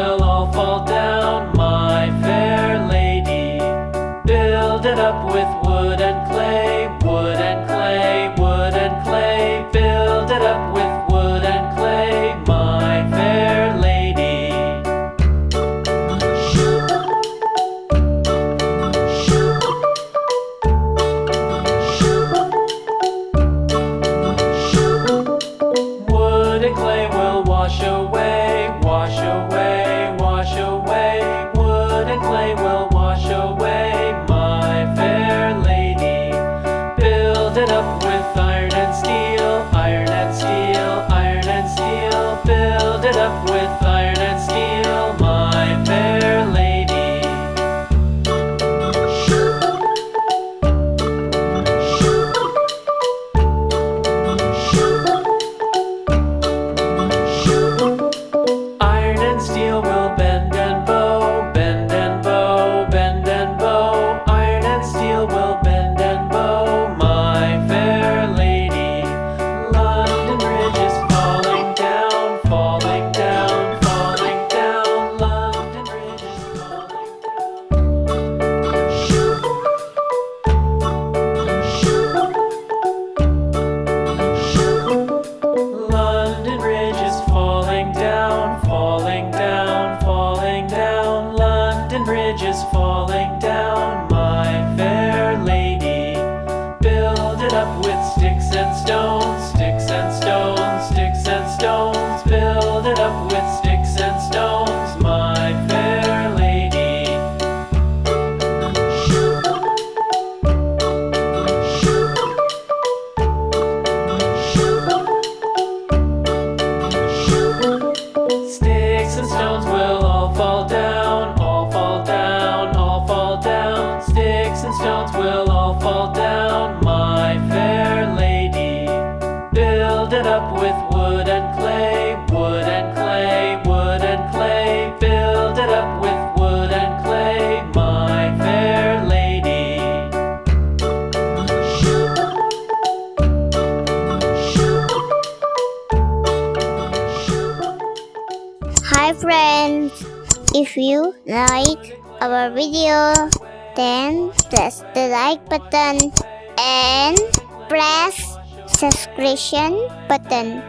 will all fall down, my fair lady. Build it up with wood and clay, wood and clay, wood and clay. Build it up with wood and clay, my fair lady. Wood and clay will wash away, wash away, wash away. Wood and clay will wash away, my fair lady. Build it up with iron and steel, iron and steel, iron and steel. Build it up with iron and steel, my fair lady. Iron and steel will bend and bow, bend and bow, bend and bow. Iron and steel will bend and bow, my fair lady. London Bridge is falling down, falling down, falling down. London Bridge is falling down. London Bridge is falling down, falling down, falling down. London Bridge is falling down, my fair lady. Build it up with sticks and stones, sticks and stones, sticks and stones. Build it up with sticks and stones, my fair lady. Sticks and stones will all fall down, all fall down, all fall down. Sticks and stones will all fall down, my fair lady. Build it up with wood and clay, wood and clay, wood and clay. Build it up with wood and clay, my fair lady. Hi friends, if you like our video, then press the like button and press subscription button.